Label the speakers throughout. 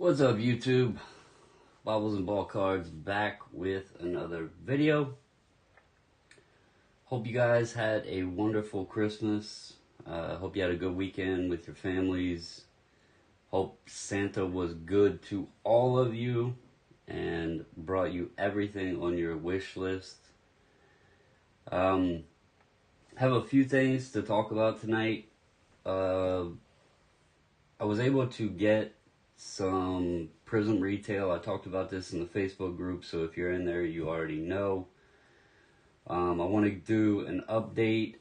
Speaker 1: What's up, YouTube? Bobbles and Ballcards back with another video. Hope you guys had a wonderful Christmas. Hope you had a good weekend with your families. Hope Santa was good to all of you and brought you everything on your wish list. Have a few things to talk about tonight. I was able to get some Prizm retail. I talked about this in the Facebook group, so if you're in there, you already know. I want to do an update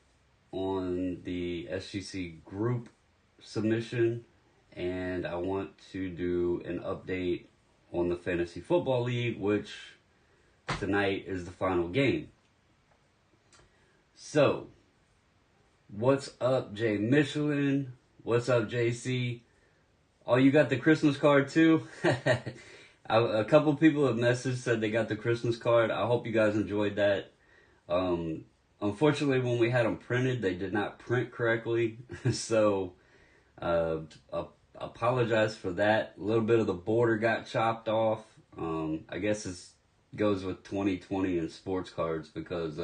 Speaker 1: on the Sgc group submission, and I want to do an update on the Fantasy Football League, which tonight is the final game. So, what's up, Jay Michelin? What's up, JC? Oh, you got the Christmas card too? A couple people have messaged, said they got the Christmas card. I hope you guys enjoyed that. Unfortunately, when we had them printed, they did not print correctly. So, apologize for that. A little bit of the border got chopped off. I guess it goes with 2020 and sports cards because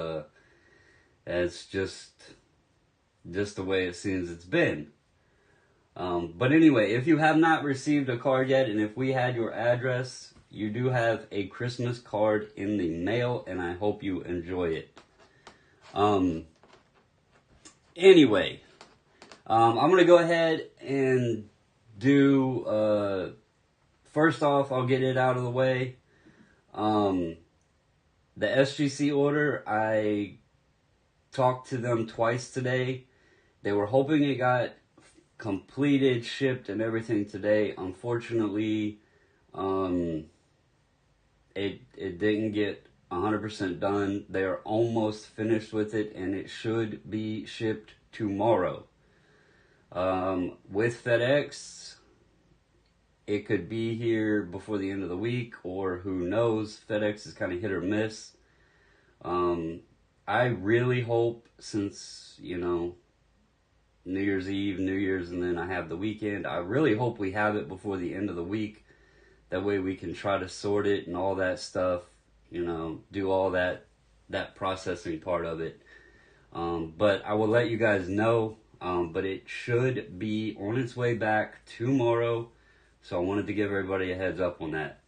Speaker 1: it's just the way it seems it's been. But anyway, if you have not received a card yet, and if we had your address, you do have a Christmas card in the mail, and I hope you enjoy it. Anyway, I'm going to go ahead and do, first off, I'll get it out of the way. The Sgc Order, I talked to them twice today. They were hoping it got completed, shipped, and everything today. Unfortunately, it didn't get 100% done. They are almost finished with it, and it should be shipped tomorrow. With FedEx, it could be here before the end of the week, or who knows. FedEx is kind of hit or miss. I really hope, since, you know, New Year's Eve, New Year's, and then I have the weekend, I really hope we have it before the end of the week. That way we can try to sort it and all that stuff, you know, do all that processing part of it. But I will let you guys know, but it should be on its way back tomorrow. So I wanted to give everybody a heads up on that.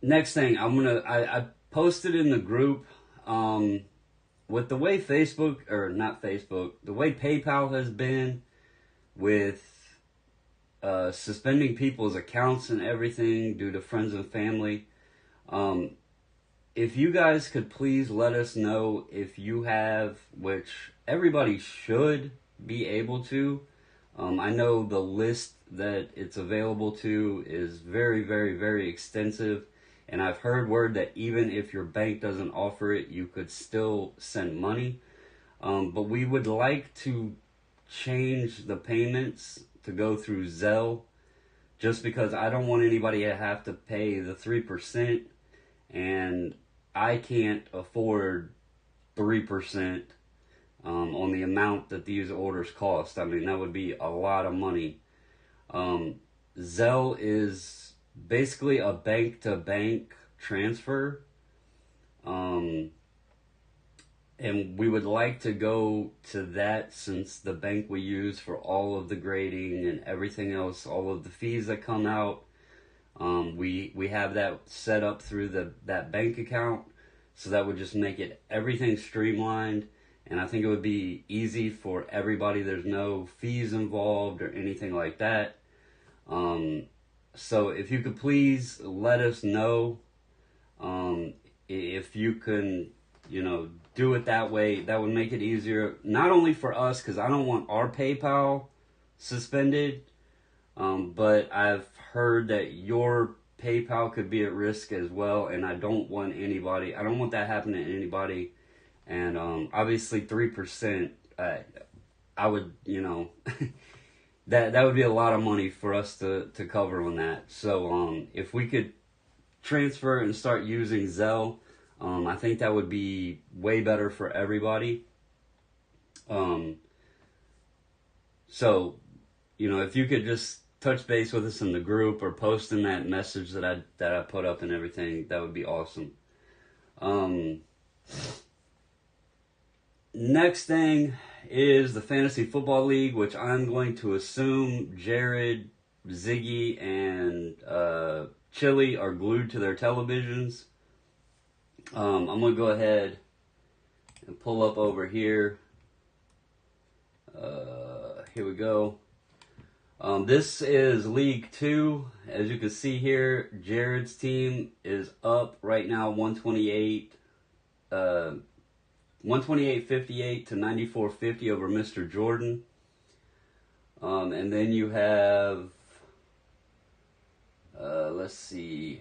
Speaker 1: Next thing, I posted in the group, with the way the way PayPal has been with suspending people's accounts and everything due to friends and family. If you guys could please let us know if you have, which everybody should be able to. I know the list that it's available to is very, very, very extensive. And I've heard word that even if your bank doesn't offer it, you could still send money. But we would like to change the payments to go through Zelle, just because I don't want anybody to have to pay the 3%, and I can't afford 3% on the amount that these orders cost. I mean, that would be a lot of money. Zelle is basically a bank-to-bank transfer, and we would like to go to that, since the bank we use for all of the grading and everything else, all of the fees that come out, we have that set up through that bank account, so that would just make it everything streamlined, and I think it would be easy for everybody. There's no fees involved or anything like that. So if you could please let us know, if you can, you know, do it that way. That would make it easier, not only for us, because I don't want our PayPal suspended, but I've heard that your PayPal could be at risk as well, and I don't want that happening to anybody. And obviously 3%, I would, you know, that would be a lot of money for us to cover on that. So if we could transfer and start using Zelle, I think that would be way better for everybody. So, if you could just touch base with us in the group or post in that message that I put up and everything, that would be awesome. Next thing is the Fantasy Football League, which I'm going to assume Jared, Ziggy, and Chili are glued to their televisions. I'm going to go ahead and pull up over here. Here we go. This is League 2. As you can see here, Jared's team is up right now 128, 128.58 to 94.50 over Mr. Jordan. And then you have, let's see,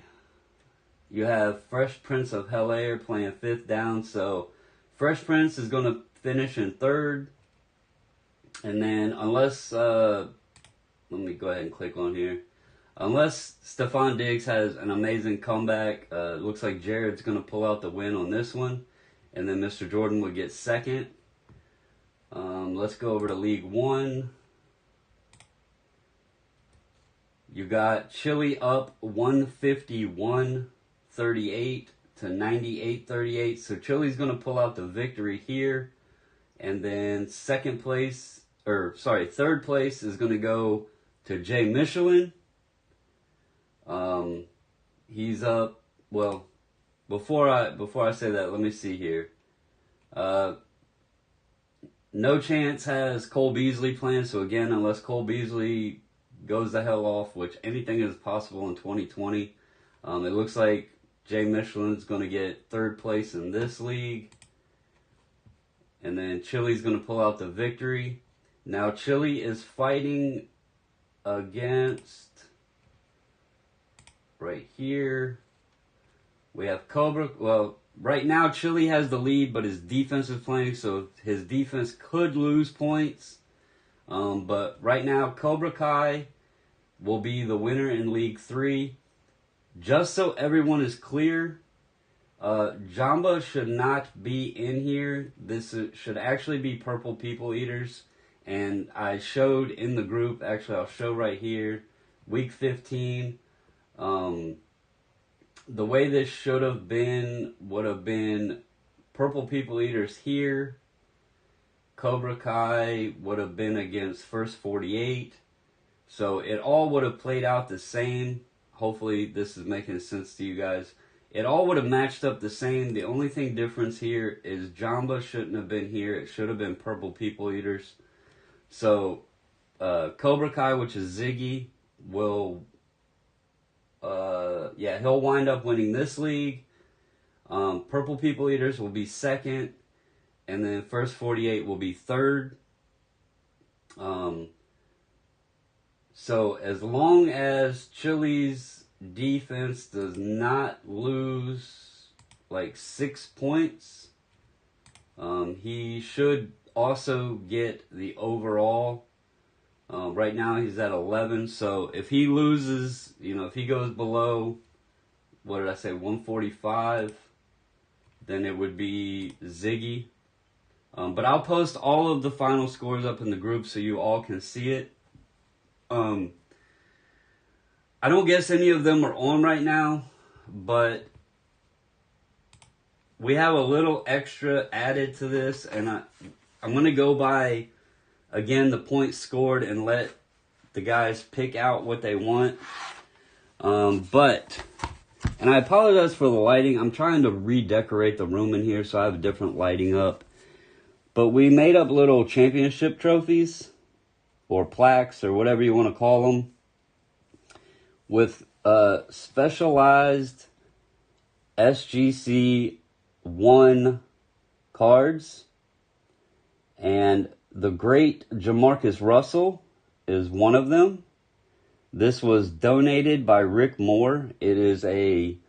Speaker 1: you have Fresh Prince of Bel-Air playing 5th down. So Fresh Prince is going to finish in 3rd. And then unless, let me go ahead and click on here. Unless Stephon Diggs has an amazing comeback, looks like Jared's going to pull out the win on this one. And then Mr. Jordan would get 2nd. Let's go over to League 1. You got Chili up 151.38 to 98.38. So Chili's going to pull out the victory here. And then third place is going to go to Jay Michelin. He's up, well, before I say that, let me see here. No Chance has Cole Beasley playing, so again, unless Cole Beasley goes the hell off, which anything is possible in 2020, it looks like Jay Michelin's going to get 3rd place in this league. And then Chili's going to pull out the victory. Now Chili is fighting against, right here, we have Cobra. Well, right now Chili has the lead, but his defense is playing, so his defense could lose points. But right now Cobra Kai will be the winner in League 3. Just so everyone is clear, Jamba should not be in here. This should actually be Purple People Eaters. And I showed in the group, actually I'll show right here, Week 15. The way this should have been would have been Purple People Eaters here. Cobra Kai would have been against First 48. So it all would have played out the same. Hopefully this is making sense to you guys. It all would have matched up the same. The only thing difference here is Jamba shouldn't have been here. It should have been Purple People Eaters. So Cobra Kai, which is Ziggy, will, he'll wind up winning this league. Purple People Eaters will be 2nd. And then First 48 will be 3rd. So as long as Chili's defense does not lose like 6 points, he should also get the overall. Right now he's at 11. So if he loses, if he goes below, 145, then it would be Ziggy. But I'll post all of the final scores up in the group so you all can see it. I don't guess any of them are on right now, but we have a little extra added to this, and I'm going to go by, again, the points scored and let the guys pick out what they want. And I apologize for the lighting. I'm trying to redecorate the room in here so I have different lighting up. But we made up little championship trophies, or plaques, or whatever you want to call them, with specialized Sgc 1 cards. And the great Jamarcus Russell is one of them. This was donated by Rick Moore. It is a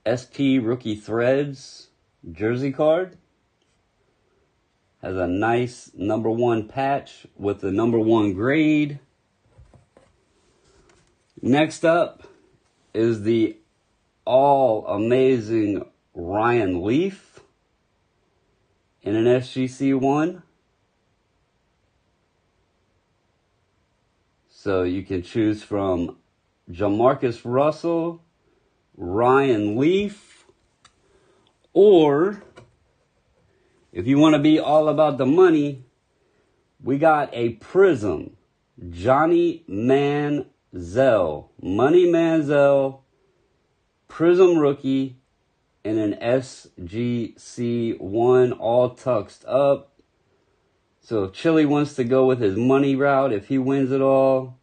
Speaker 1: SP Rookie Threads jersey card. Has a nice #1 patch with the #1 grade. Next up is the all-amazing Ryan Leaf in an SGC 1. So you can choose from Jamarcus Russell, Ryan Leaf, or if you want to be all about the money, we got a Prizm, Johnny Manziel, Money Manziel, Prizm rookie, and an SGC 1 all tucked up. So if Chili wants to go with his money route, if he wins it all,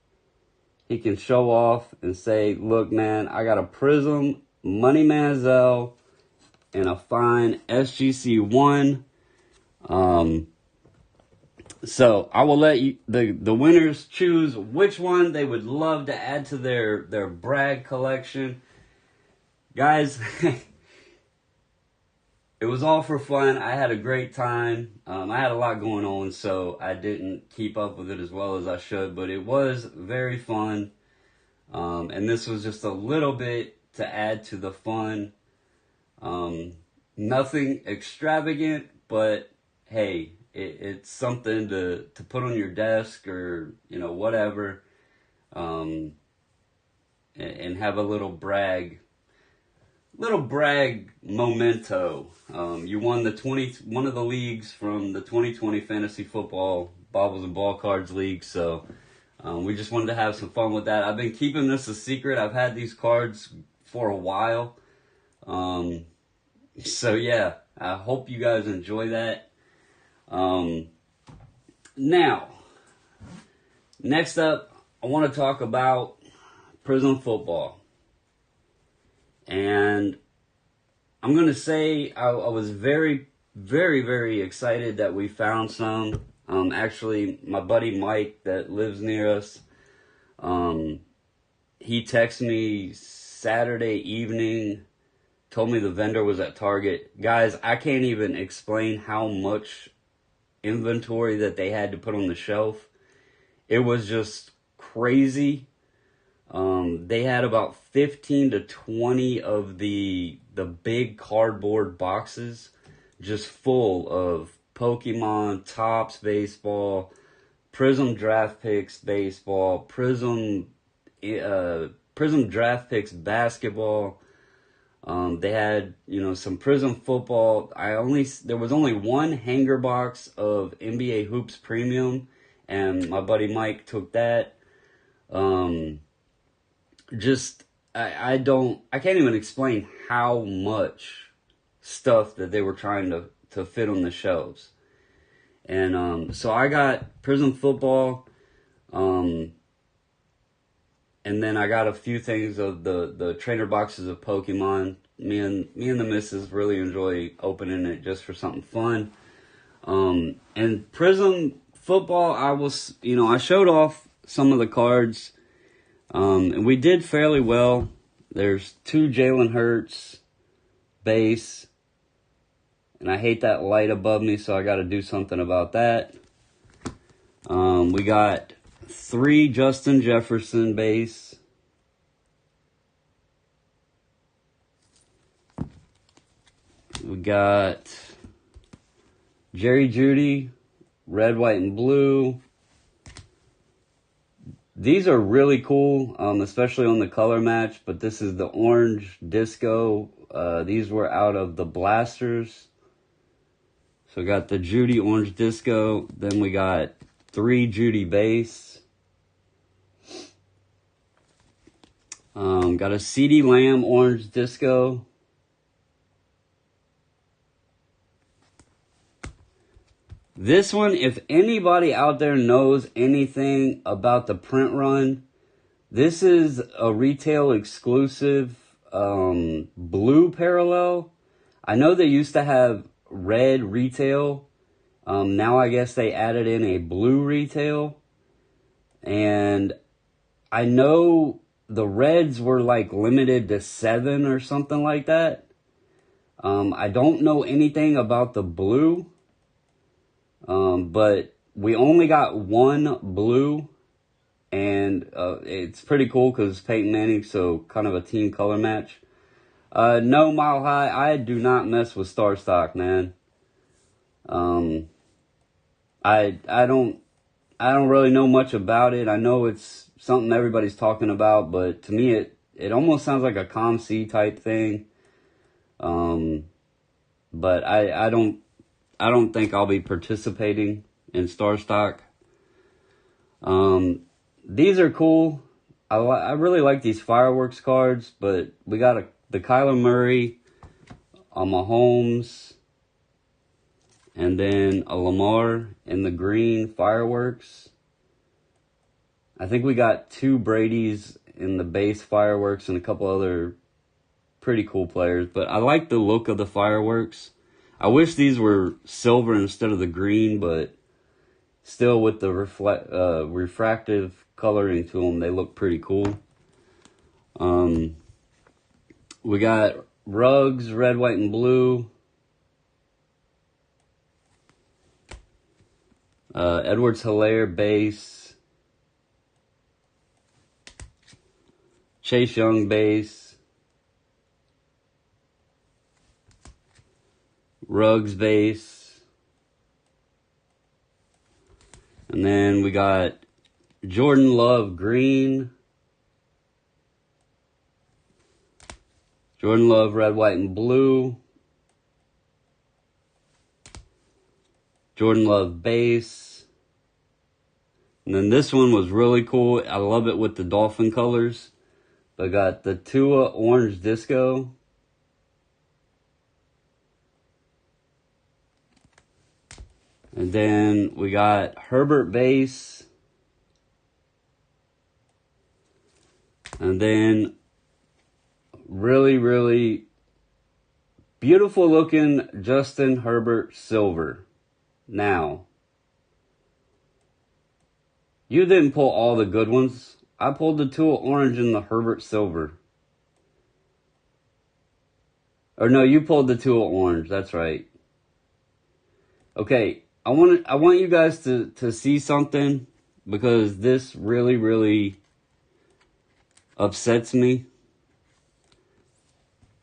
Speaker 1: he can show off and say, look, man, I got a Prizm, Money Manziel, and a fine SGC 1. So I will let you, the winners choose which one they would love to add to their brag collection. Guys, it was all for fun. I had a great time. I had a lot going on, so I didn't keep up with it as well as I should, but it was very fun. And this was just a little bit to add to the fun. Nothing extravagant, but hey, it's something to put on your desk or, whatever, and have a little brag memento. You won one of the leagues from the 2020 Fantasy Football Bobbles and Ballcards League, so we just wanted to have some fun with that. I've been keeping this a secret. I've had these cards for a while. So yeah, I hope you guys enjoy that. Now, next up, I want to talk about Prizm football. And I'm going to say I was very, very, very excited that we found some. Actually, my buddy Mike that lives near us, he texted me Saturday evening, told me the vendor was at Target. Guys, I can't even explain how much inventory that they had to put on the shelf. It was just crazy. They had about 15 to 20 of the big cardboard boxes just full of Pokemon, Topps baseball, Prizm draft picks baseball, Prizm draft picks basketball. They had, some Prizm football. There was only one hanger box of NBA Hoops Premium, and my buddy Mike took that. I can't even explain how much stuff that they were trying to fit on the shelves. And, so I got Prizm football, and then I got a few things of the trainer boxes of Pokemon. Me and the missus really enjoy opening it just for something fun. And Prizm football, I showed off some of the cards. And we did fairly well. There's 2 Jalen Hurts base. And I hate that light above me, so I got to do something about that. We got 3 Justin Jefferson base. We got Jerry Jeudy, red, white, and blue. These are really cool, especially on the color match, but this is the orange disco. These were out of the blasters. So we got the Jeudy orange disco. Then we got 3 Jeudy base. Got a CeeDee Lamb orange disco. This one, if anybody out there knows anything about the print run, this is a retail exclusive blue parallel. I know they used to have red retail. Now I guess they added in a blue retail. And I know the reds were like limited to 7 or something like that. I don't know anything about the blue. But we only got 1 blue, and it's pretty cool because it's Peyton Manning, so kind of a team color match. No, Mile High, I do not mess with Star Stock, man. I don't really know much about it. I know it's something everybody's talking about, but to me it almost sounds like a ComC type thing. But I don't think I'll be participating in Star Stock. These are cool. I really like these fireworks cards, but we got the Kyler Murray, a Mahomes, and then a Lamar in the green fireworks. I think we got 2 Brady's in the base fireworks and a couple other pretty cool players. But I like the look of the fireworks. I wish these were silver instead of the green, but still with the refractive coloring to them, they look pretty cool. We got Ruggs, red, white, and blue. Edwards-Helaire base. Chase Young base. Ruggs base. And then we got Jordan Love green. Jordan Love red, white, and blue. Jordan Love base. And then this one was really cool. I love it with the dolphin colors. I got the Tua orange disco. And then we got Herbert base. And then really, really beautiful looking Justin Herbert silver. Now, you didn't pull all the good ones. I pulled the Tua orange and the Herbert silver. Or no, you pulled the Tua orange. That's right. Okay, I want you guys to see something, because this really, really upsets me.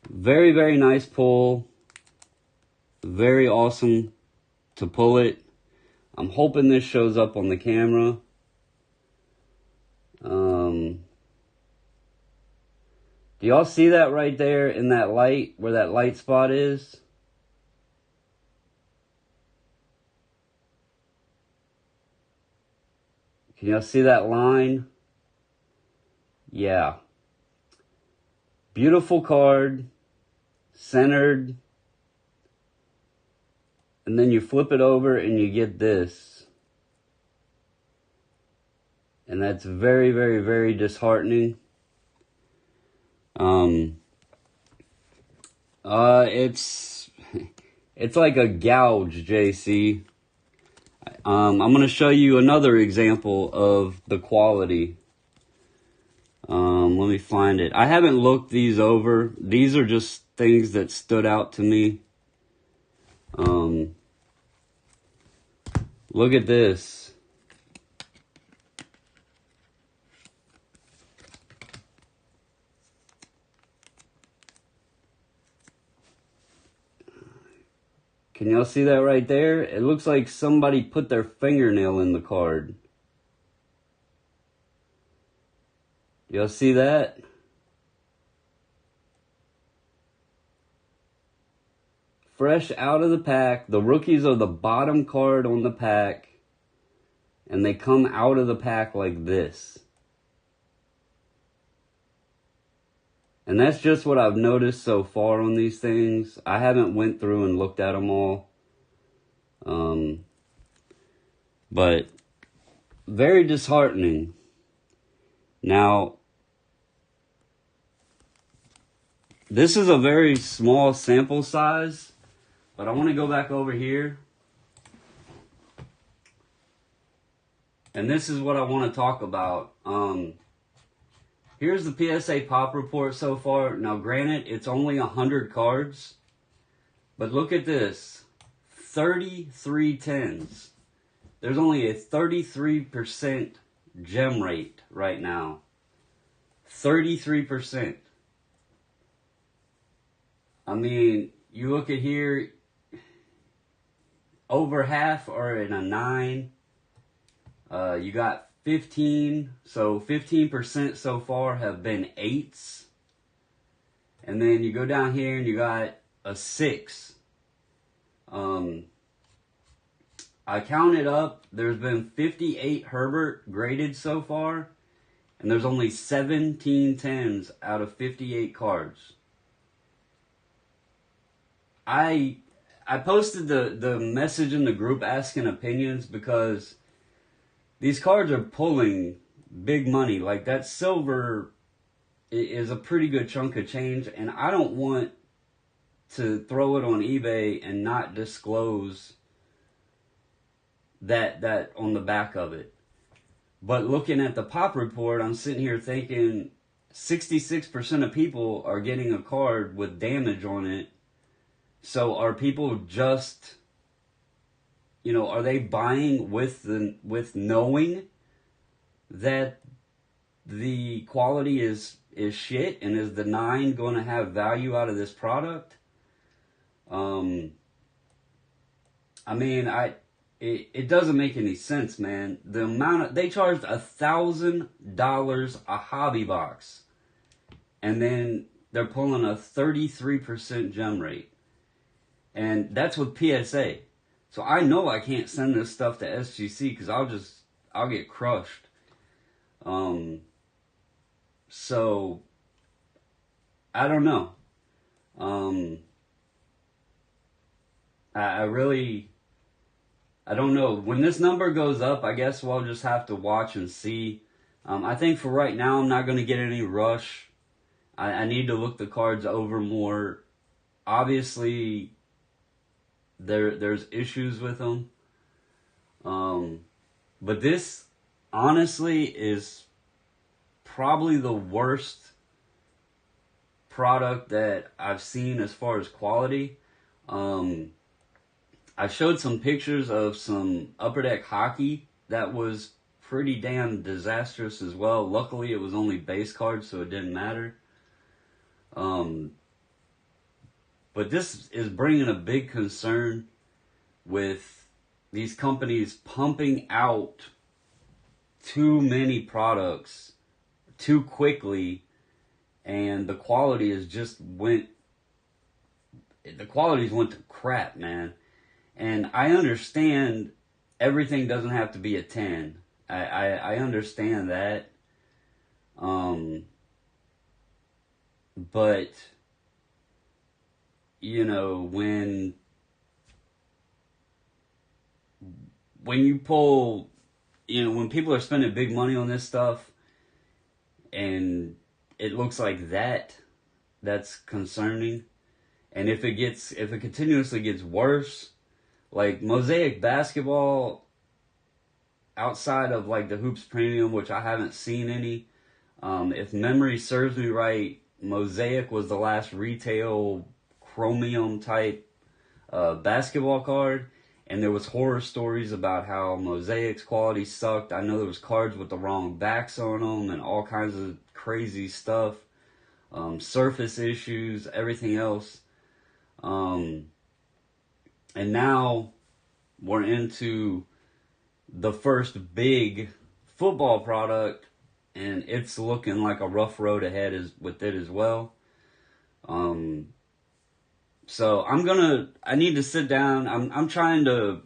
Speaker 1: Very, very nice pull. Very awesome to pull it. I'm hoping this shows up on the camera. Do y'all see that right there in that light, where that light spot is? Can y'all see that line? Yeah. Beautiful card. Centered. And then you flip it over and you get this. And that's very, very, very disheartening. It's like a gouge, JC. I'm going to show you another example of the quality. Let me find it. I haven't looked these over. These are just things that stood out to me. Look at this. Can y'all see that right there? It looks like somebody put their fingernail in the card. Y'all see that? Fresh out of the pack. The rookies are the bottom card on the pack. And they come out of the pack like this. And that's just what I've noticed so far on these things. I haven't went through and looked at them all. But very disheartening. Now, this is a very small sample size, but I want to go back over here. And this is what I want to talk about. Here's the PSA Pop Report so far. Now, granted, it's only 100 cards. But look at this. 33 10s. There's only a 33% gem rate right now. 33%. I mean, you look at here, over half are in a 9. You got 15. So 15% so far have been 8s. And then you go down here and you got a 6. I counted up, there's been 58 Herbert graded so far, and there's only 17 10s out of 58 cards. I posted the message in the group asking opinions because these cards are pulling big money. Like, that silver is a pretty good chunk of change, and I don't want to throw it on eBay and not disclose that on the back of it. But looking at the pop report, I'm sitting here thinking 66% of people are getting a card with damage on it. So are people just, are they buying with knowing that the quality is shit, and is the 9 going to have value out of this product? It doesn't make any sense, man. The amount they charged $1,000 a hobby box, and then they're pulling a 33% gem rate, and that's with PSA. So I know I can't send this stuff to SGC because I'll get crushed. So I don't know. I don't know. When this number goes up, I guess we'll just have to watch and see. I think for right now, I'm not going to get any rush. I need to look the cards over more. Obviously, there's issues with them. But this, honestly, is probably the worst product that I've seen as far as quality. I showed some pictures of some Upper Deck hockey that was pretty damn disastrous as well. Luckily, it was only base cards, so it didn't matter. But this is bringing a big concern with these companies pumping out too many products too quickly, and the quality's went to crap, man. And I understand everything doesn't have to be a 10. I understand that. But, when you pull, when people are spending big money on this stuff, and it looks like that's concerning. And if it continuously gets worse, like Mosaic basketball, outside of like the Hoops Premium, which I haven't seen any, if memory serves me right, Mosaic was the last retail chromium type basketball card, and there was horror stories about how Mosaic's quality sucked. I know there was cards with the wrong backs on them and all kinds of crazy stuff, surface issues, everything else. And now we're into the first big football product, and it's looking like a rough road ahead with it as well. So I need to sit down. I'm trying to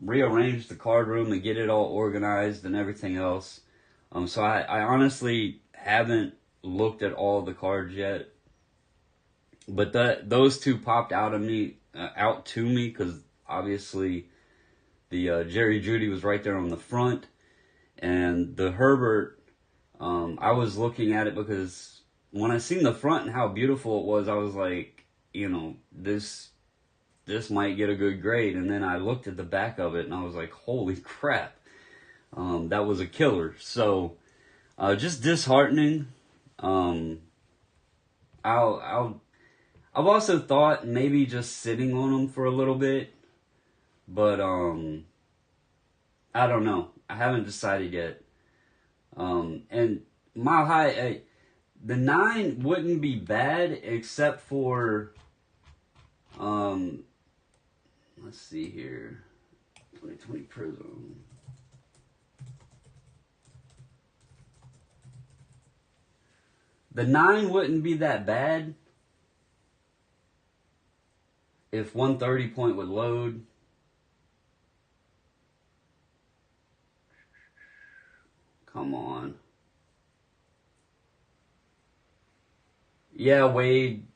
Speaker 1: rearrange the card room and get it all organized and everything else. So I honestly haven't looked at all the cards yet. But those two popped out to me because obviously the Jerry Jeudy was right there on the front, and the Herbert, I was looking at it because when I seen the front and how beautiful it was, I was like, this might get a good grade. And then I looked at the back of it and I was like, holy crap, that was a killer. So just disheartening. I've also thought maybe just sitting on them for a little bit, but I don't know. I haven't decided yet. And Mile High, the 9 wouldn't be bad except for, let's see here, 2020 Prizm. The 9 wouldn't be that bad if 130 point would load. Come on. Yeah, Wade.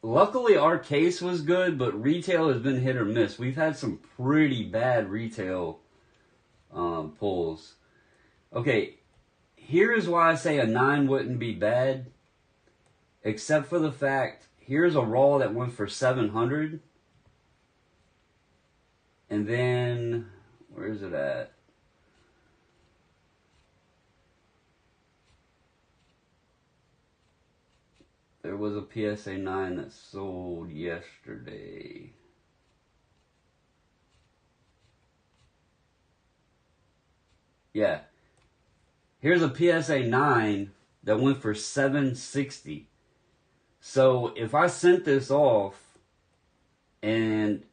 Speaker 1: Luckily our case was good, but retail has been hit or miss. We've had some pretty bad retail pulls. Okay, here's why I say a 9 wouldn't be bad. Except for the fact, here's a raw that went for 700. And then, where is it at? There was a PSA 9 that sold yesterday. Yeah. Here's a PSA 9 that went for 760. So if I sent this off and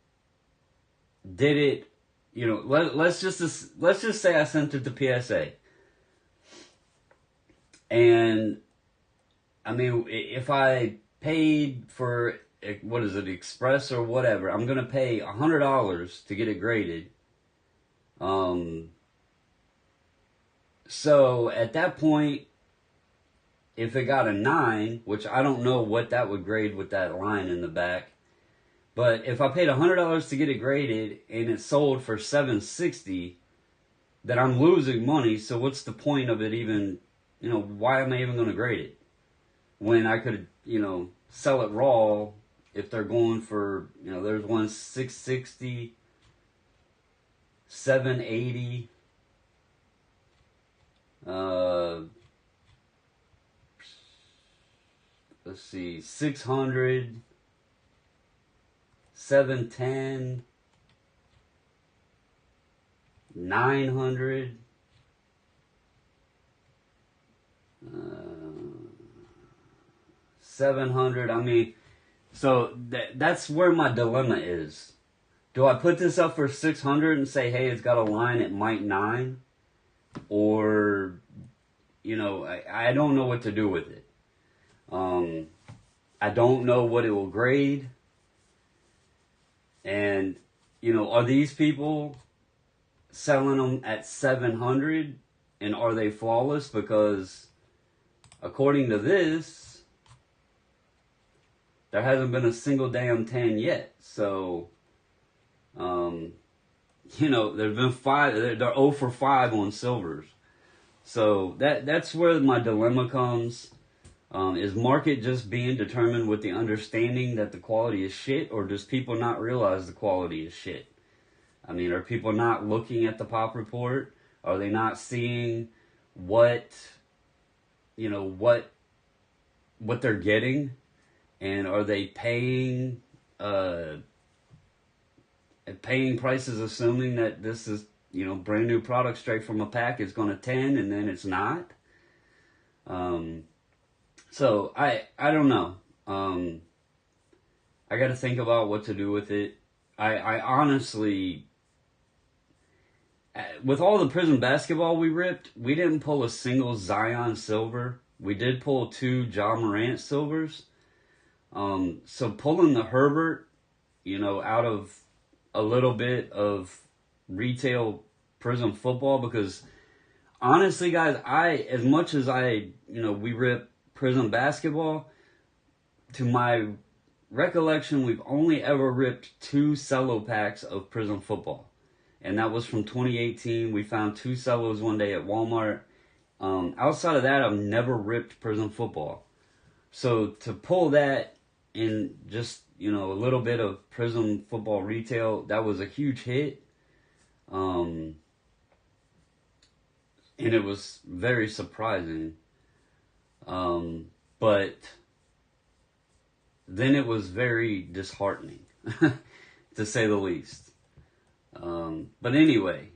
Speaker 1: did it, you know, let's just say I sent it to PSA. And I mean, if I paid for, what is it, Express or whatever, I'm going to pay $100 to get it graded. So at that point, if it got a 9, which I don't know what that would grade with that line in the back, but if I paid $100 to get it graded and it sold for $760, then I'm losing money. So what's the point of it even, you know, why am I even going to grade it? When I could, you know, sell it raw if they're going for, you know, there's one 660, 780, let's see, 600, 710, 900, 700. I mean, so that's where my dilemma is. Do I put this up for 600 and say, hey, it's got a line at Mike 9? Or, you know, I don't know what to do with it. I don't know what it will grade. And, you know, are these people selling them at 700? And are they flawless? Because according to this, there hasn't been a single damn 10 yet. So, you know, there's been 5. They're 0 for 5 on silvers. So that's where my dilemma comes. Is market just being determined with the understanding that the quality is shit, or does people not realize the quality is shit? I mean, are people not looking at the Pop Report? Are they not seeing what, you know, what they're getting? And are they paying prices assuming that this is, you know, brand new product straight from a pack is going to 10 and then it's not? So I don't know. I got to think about what to do with it. I honestly, with all the Prizm basketball we ripped, we didn't pull a single Zion silver. We did pull 2 Ja Morant silvers. So pulling the Herbert, you know, out of a little bit of retail Prizm football, because honestly, guys, as much as we rip Prizm basketball, to my recollection, we've only ever ripped 2 cello packs of Prizm football. And that was from 2018. We found 2 cellos one day at Walmart. Outside of that, I've never ripped Prizm football. So to pull that in just, you know, a little bit of Prizm football retail, that was a huge hit. And it was very surprising. But then it was very disheartening, to say the least. But anyway,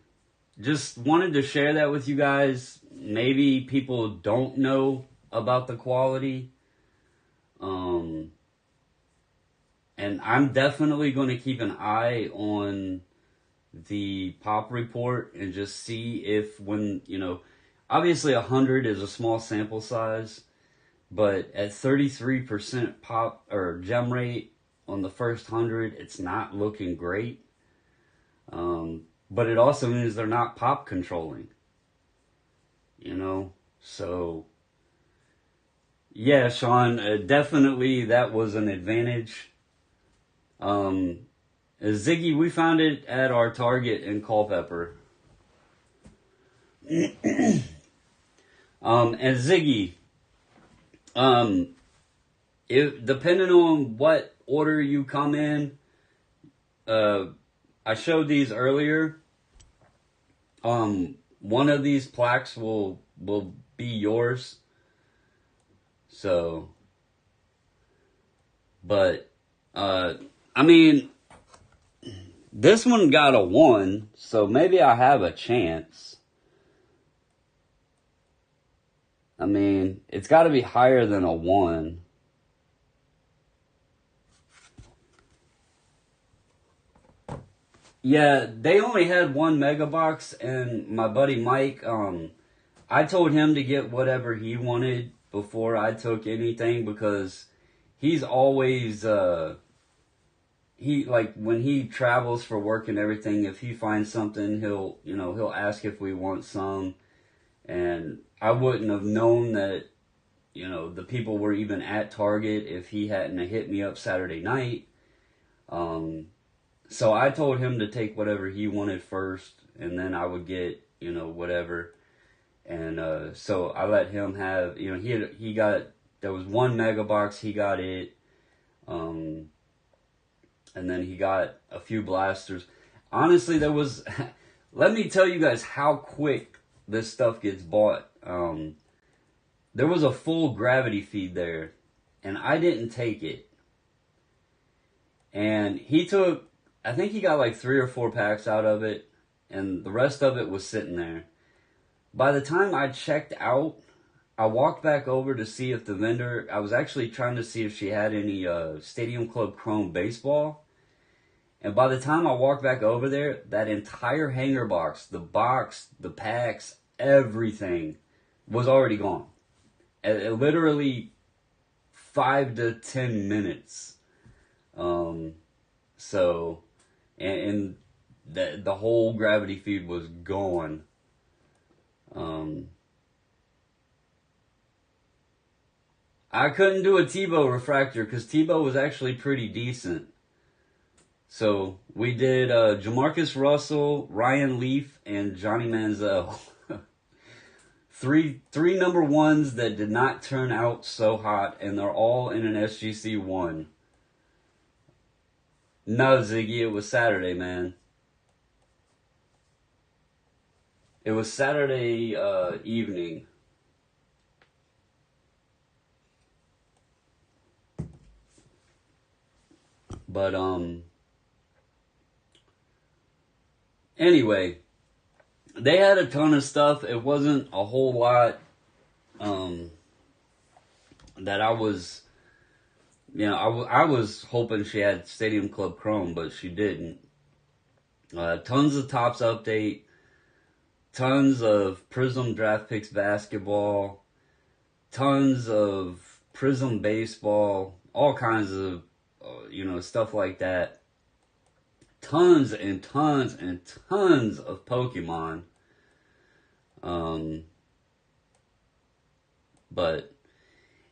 Speaker 1: just wanted to share that with you guys. Maybe people don't know about the quality. And I'm definitely going to keep an eye on the Pop Report and just see if when, you know, obviously 100 is a small sample size. But at 33% pop or gem rate on the first 100, it's not looking great. But it also means they're not pop controlling. You know? So, yeah, Sean, definitely that was an advantage. Ziggy, we found it at our Target in Culpeper. And Ziggy, depending on what order you come in, I showed these earlier. One of these plaques will be yours. So, but I mean, this one got a 1, so maybe I have a chance. I mean, it's got to be higher than a 1. Yeah, they only had 1 mega box, and my buddy Mike, I told him to get whatever he wanted before I took anything, because he's always, when he travels for work and everything, if he finds something, he'll ask if we want some, and I wouldn't have known that, the people were even at Target if he hadn't hit me up Saturday night. So I told him to take whatever he wanted first, and then I would get, whatever. And so I let him have, he got, there was 1 mega box, he got it. And then he got a few blasters. Honestly, there was, let me tell you guys how quick this stuff gets bought. There was a full gravity feed there, and I didn't take it. And he took, I think he got like 3 or 4 packs out of it, and the rest of it was sitting there. By the time I checked out, I walked back over to see if the vendor, I was actually trying to see if she had any Stadium Club Chrome baseball. And by the time I walked back over there, that entire hanger box, the packs, everything was already gone. Literally 5 to 10 minutes. So, and the whole gravity feed was gone. I couldn't do a Tebow refractor because Tebow was actually pretty decent. So we did Jamarcus Russell, Ryan Leaf, and Johnny Manziel. three number 1s that did not turn out so hot, and they're all in an SGC 1. No, Ziggy, it was Saturday, man. It was Saturday evening. But, anyway, they had a ton of stuff. It wasn't a whole lot, that I was, I was hoping she had Stadium Club Chrome, but she didn't. Tons of Topps update, tons of Prizm Draft Picks basketball, tons of Prizm baseball, all kinds of, stuff like that. Tons and tons and tons of Pokemon. But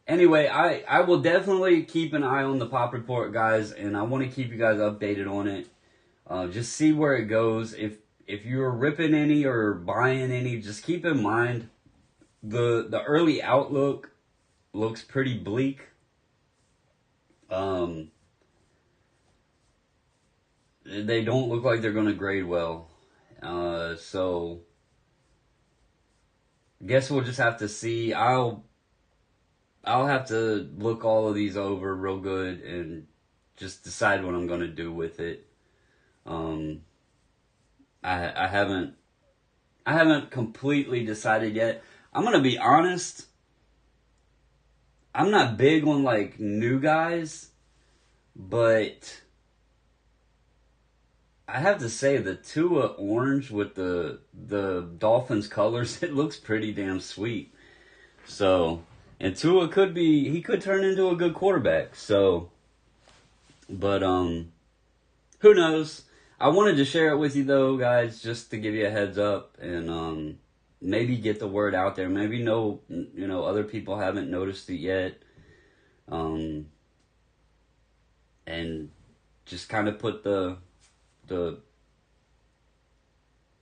Speaker 1: anyway, I will definitely keep an eye on the Pop Report, guys, and I want to keep you guys updated on it. Just see where it goes. If you're ripping any or buying any, just keep in mind the early outlook looks pretty bleak. They don't look like they're going to grade well. So guess we'll just have to see. I'll have to look all of these over real good and just decide what I'm going to do with it. I haven't completely decided yet. I'm going to be honest. I'm not big on like new guys, but I have to say the Tua orange with the Dolphins colors, it looks pretty damn sweet. So And Tua he could turn into a good quarterback. So, but who knows? I wanted to share it with you though, guys, just to give you a heads up and maybe get the word out there. Maybe other people haven't noticed it yet. And just kind of put the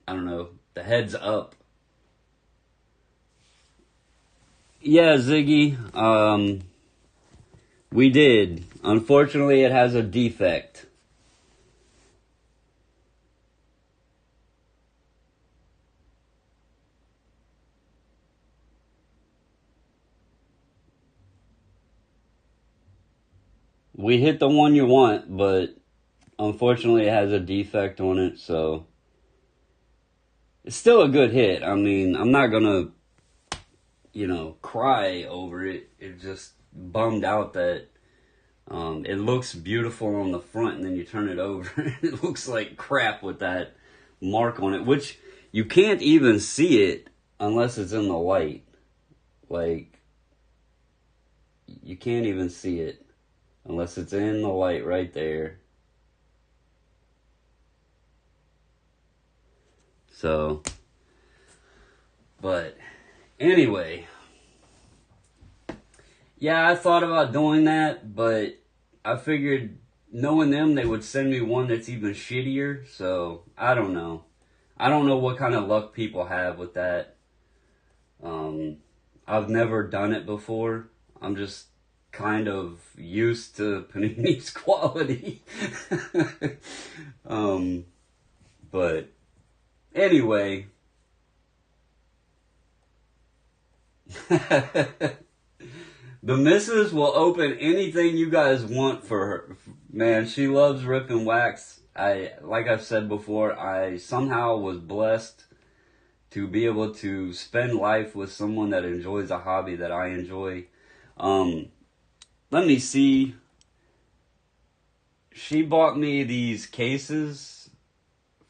Speaker 1: I don't know, the heads up. Yeah, Ziggy, we did. Unfortunately, it has a defect. We hit the one you want, but unfortunately it has a defect on it, so it's still a good hit. I mean, I'm not gonna, cry over it. It just bummed out that it looks beautiful on the front, and then you turn it over, and it looks like crap with that mark on it, which you can't even see it unless it's in the light. Like, you can't even see it unless it's in the light right there. So, but anyway, yeah, I thought about doing that, but I figured knowing them, they would send me one that's even shittier. So, I don't know. I don't know what kind of luck people have with that. I've never done it before. I'm just kind of used to Panini's quality. But anyway, the missus will open anything you guys want for her. Man, she loves rip and wax. Like I've said before, I somehow was blessed to be able to spend life with someone that enjoys a hobby that I enjoy. Let me see. She bought me these cases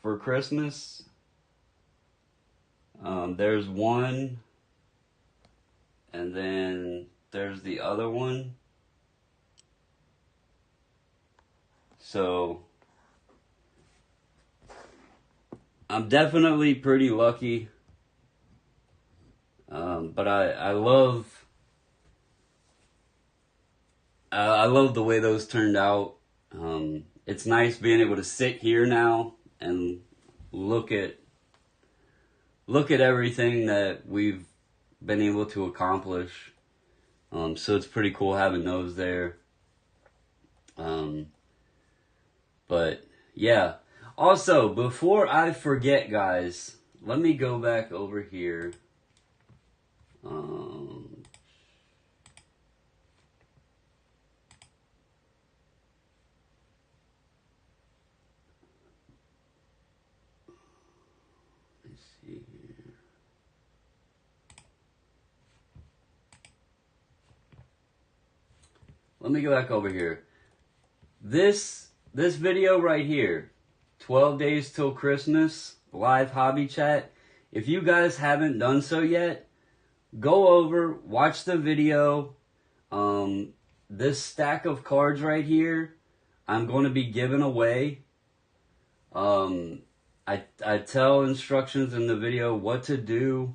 Speaker 1: for Christmas. There's one, and then there's the other one. So I'm definitely pretty lucky. But I love the way those turned out. It's nice being able to sit here now and look at everything that we've been able to accomplish. So it's pretty cool having those there. But yeah. Also, before I forget, guys, let me go back over here. Let's see here. Let me go back over here. This video right here, 12 days till Christmas, live hobby chat. If you guys haven't done so yet, go over, watch the video. This stack of cards right here, I'm going to be giving away. I tell instructions in the video what to do.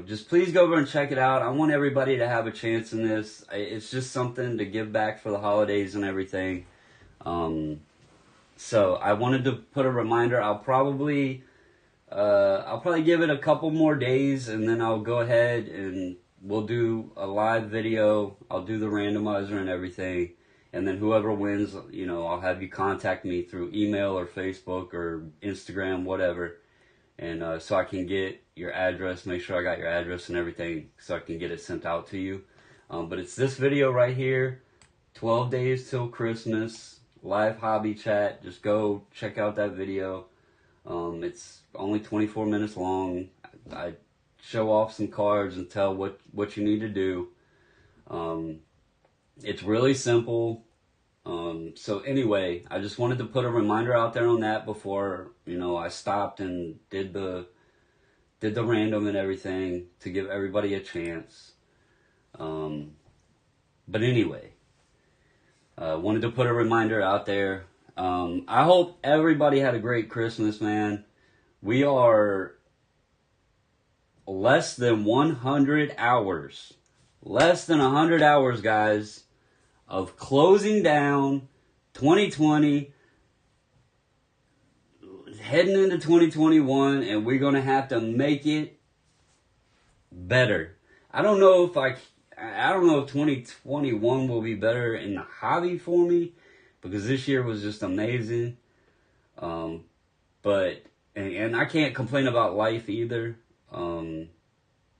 Speaker 1: Just please go over and check it out. I want everybody to have a chance in this. It's just something to give back for the holidays and everything. So I wanted to put a reminder. I'll probably give it a couple more days, and then I'll go ahead and we'll do a live video. I'll do the randomizer and everything. And then whoever wins, I'll have you contact me through email or Facebook or Instagram, whatever. And so I can get your address, make sure I got your address and everything so I can get it sent out to you. But it's this video right here, 12 days till Christmas, live hobby chat. Just go check out that video. It's only 24 minutes long. I show off some cards and tell what you need to do. It's really simple. So anyway, I just wanted to put a reminder out there on that before, I stopped and did the did the random and everything to give everybody a chance. But anyway, wanted to put a reminder out there. I hope everybody had a great Christmas, man. We are less than 100 hours. Less than 100 hours, guys, of closing down 2020, heading into 2021, and we're going to have to make it better. I don't know if 2021 will be better in the hobby for me, because this year was just amazing. But I can't complain about life either.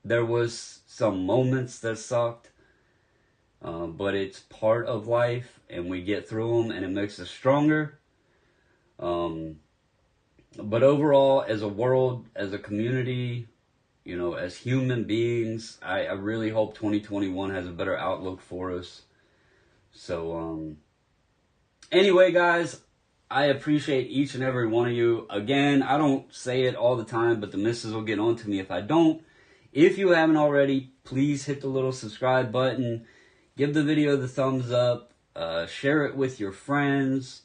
Speaker 1: There was some moments that sucked, but it's part of life, and we get through them, and it makes us stronger. But overall, as a world, as a community, you know, as human beings, I really hope 2021 has a better outlook for us. So, anyway, guys, I appreciate each and every one of you. Again, I don't say it all the time, but the missus will get on to me if I don't. If you haven't already, please hit the little subscribe button. Give the video the thumbs up. Share it with your friends.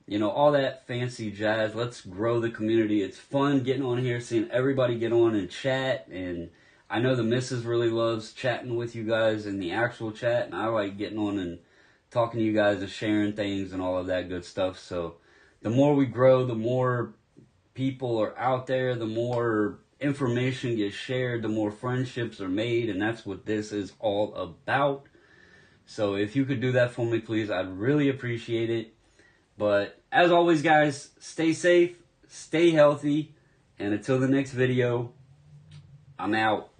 Speaker 1: You know, all that fancy jazz. Let's grow the community. It's fun getting on here, seeing everybody get on and chat. And I know the missus really loves chatting with you guys in the actual chat. And I like getting on and talking to you guys and sharing things and all of that good stuff. So the more we grow, the more people are out there, the more information gets shared, the more friendships are made, and that's what this is all about. So if you could do that for me, please, I'd really appreciate it. But as always, guys, stay safe, stay healthy, and until the next video, I'm out.